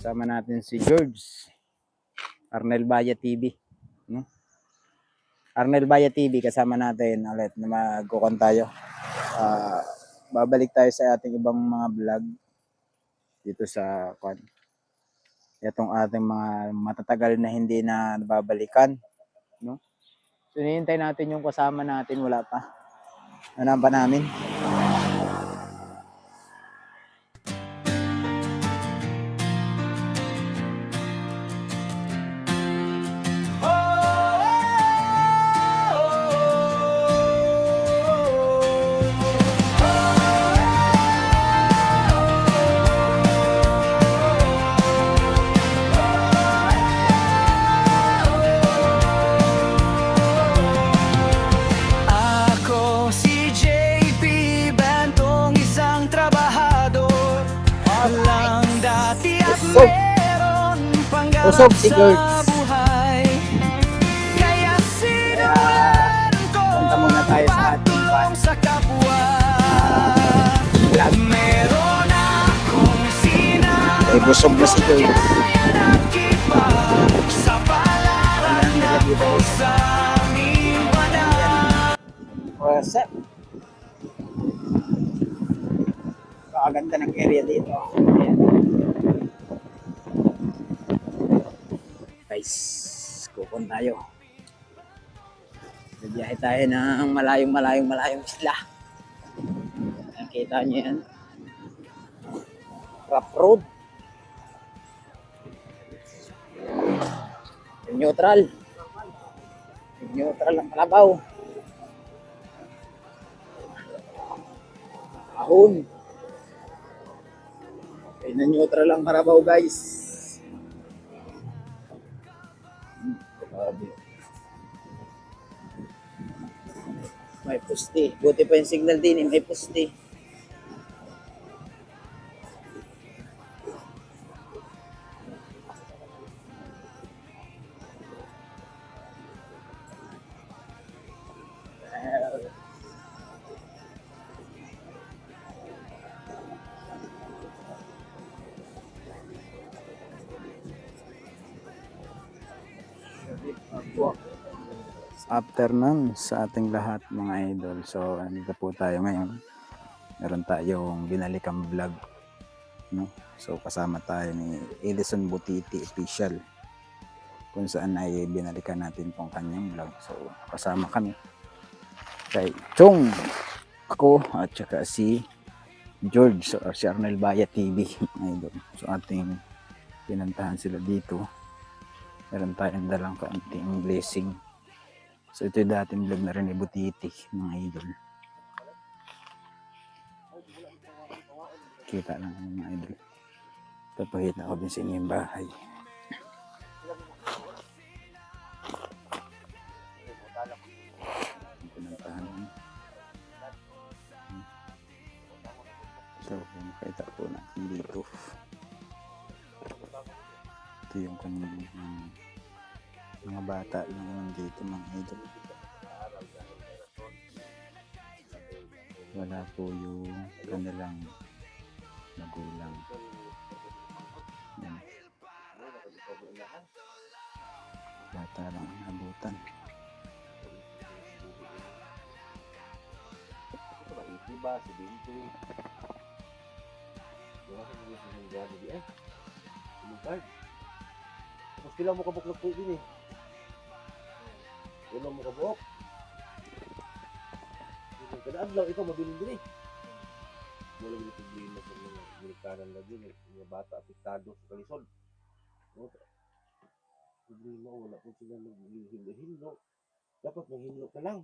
kasama natin si George Arnel Baya TV, no? Arnel Baya TV kasama natin ulit na magkukon tayo. Babalik tayo sa ating ibang mga vlog dito sa kwan. Itong ating mga matatagal na hindi na nababalikan, no? So hinihintay natin yung kasama natin, wala pa. Ano pa namin? Usog si George. Kaya punta muna tayo sa ating van. Ay, busog na si George. What's up? Pakaganda ng area dito. Ayan. Guys, kukon tayo. Bibiyahe tayo ng malayong isla. Nakita nyo yan. Rough road. Neutral ang kalabaw. Ahon. Okay, na neutral ang kalabaw, guys. May pusti. Buti pa yung signal din, may pusti. Afternoon sa ating lahat mga idol. So andito po tayo ngayon. Meron tayong binalikang vlog, no? So kasama tayo ni Edison Butiti Official, kung saan ay binalikan natin tong kanyang vlog. So kasama kami kay Chong, ako at saka si George or si Arnel Baya TV idol. So ating pinantahan sila dito. Meron tayong dalang kaunting blessing. So ito yung dating vlog na rin ni Butiti mga idol. Kita lang mga idol. Papahita ko din sa inyo yung bahay. Pinantahan mo. So makita po natin dito. Ito yung kanyang mga bata lang nandito mga idol. Wala po yung kanilang magulang. Yan. Bata lang ang nabutan. Diba si Binto? Diba si Binto ng gano'n di eh? Lumutard. Tapos kailan mo kabuklog po din eh. Kailan mo kabuk. Kadaan lang ikaw mabiling din eh. Wala mo problema sa mga Amerikanan na din eh. Mga bata apektado sa kalisod. Problema wala po sila mag-hinlo. Dapat mag-hinlo ka lang.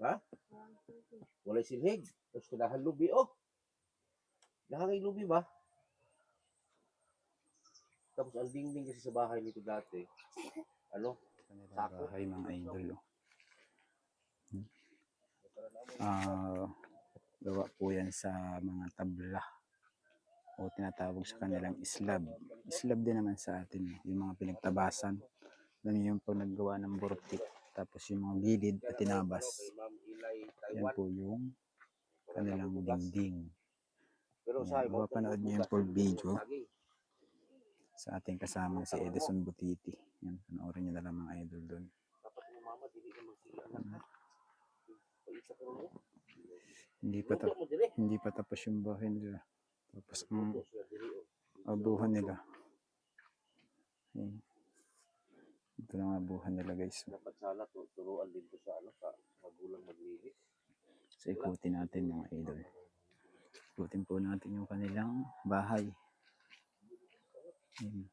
Ha? Walay silhig. Tapos kailangan lubi oh. Nakakay lubi ba? Tapos ang dingding kasi sa bahay nito dati. Ano? Sako. Bahay mga idol. Gawa po yan sa mga tabla o tinatawag sa kanilang islab. Islab din naman sa atin yung mga pinagtabasan. Yung po naggawa ng burtik. Tapos yung mga gilid at tinabas. Yan po yung kanilang dingding. Pero Yan, mapapanood niyo yung full video saging. sa ating kasamang si Edison Butiti. Yan, panoorin niyo na lang mga idol doon. Dapat yung mama, dili na magsila lang ha. Paisa ko rin. Hindi hindi pa tapos yung bahay nila. Tapos ang abuhan nila. Yan. Ito lang ang abuhan nila guys. Dapat sana turuan din ko sa sa magulang maglinis. So ikutin natin mga idol. Ikutin po natin yung kanilang bahay. Yan.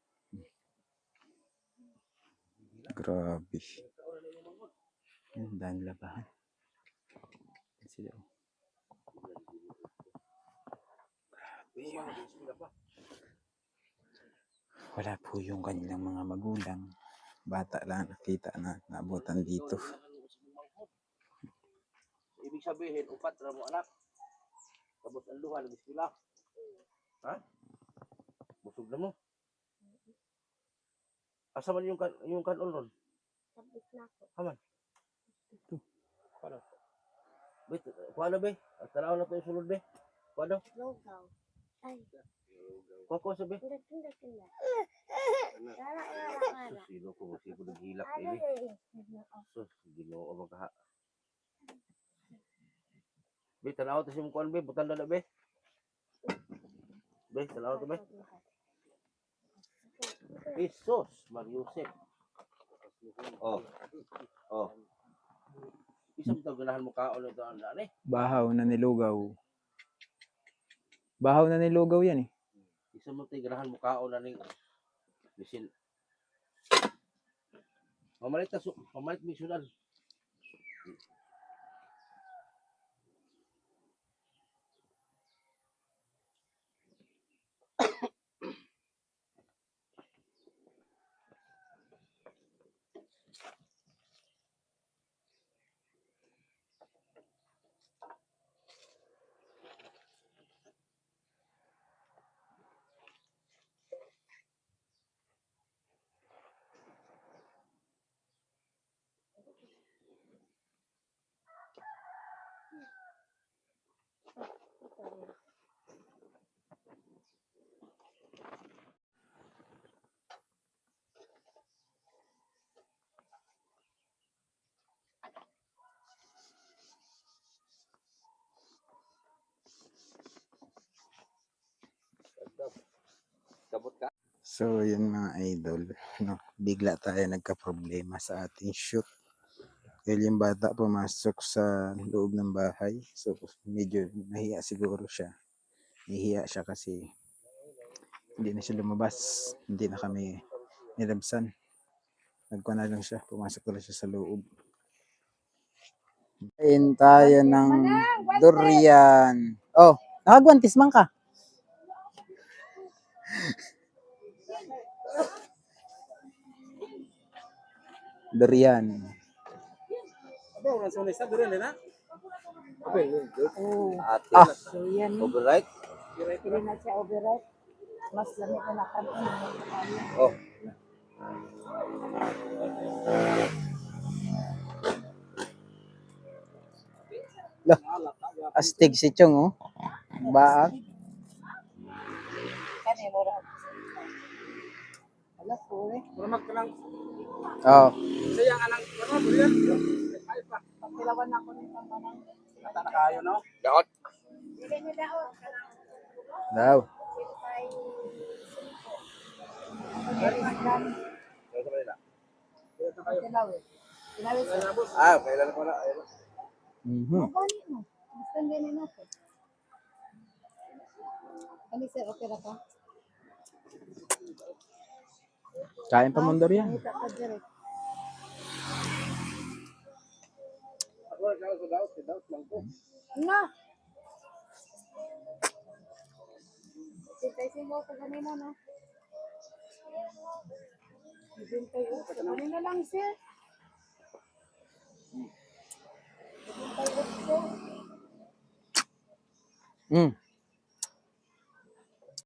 Grabe. Yan, dahil labahan. Yan sila. Wala po yung kanilang mga magulang. Bata lang nakita na naabutan dito. Ibig sabihin, upat na mo anak. Tapos ang luha, nag-iskila. Ha? Busog na mo. Asa man yung kanol ron? Tapos na ako. Haman. Ito. Paano? Wait, kuha na be? Tanaw na ito yung sulod be? Kuha na? Logaw. Ay. Kuha sabi? Tinda. Kara. Sino ko naghilak Ay, ini. ay. Sus, ginoo magkaha. Be, tanaw ito si Mukwan be, butan na be. Be, tanaw ito be. Jesus, Mariusep. Oh. Oh. Isang taon ganahan mo kaon ito ang daan eh. Bahaw na nilugaw. Bahaw na nilugaw yan eh. Isang mo tayo ganahan mo kaon na ning bisin. Pamalit misyonal. Kabot ka? So yun mga idol, no, bigla tayo nagka-problema sa ating shoot. Dahil yung bata pumasok sa loob ng bahay. So medyo nahiya siguro siya. Nahiya siya kasi hindi na siya lumabas. Hindi na kami nilabsan. Nagkuha na lang siya. Pumasok na lang siya sa loob. Kain tayo ng durian. Oh, nakagwantis man ka. Durian. Ate. Ah. So yan. Overright? Pili na siya overripe. Mas lamig na nakan. Oh. Astig si Chong, oh. Baag. Kani mo ra. Wala po eh. Oh. Pagkilawan ako ng tamanang. Daot. Dili ni daot. Daw. Ah, kailan ko na. Mhm. Gusto din natin. Ano sir, okay ra ka? Kain pa mong durian. Kita ka direct. Na. Sintay mo ko ganina na. Sintay ko ganina lang sir. Sintay ko. Mm.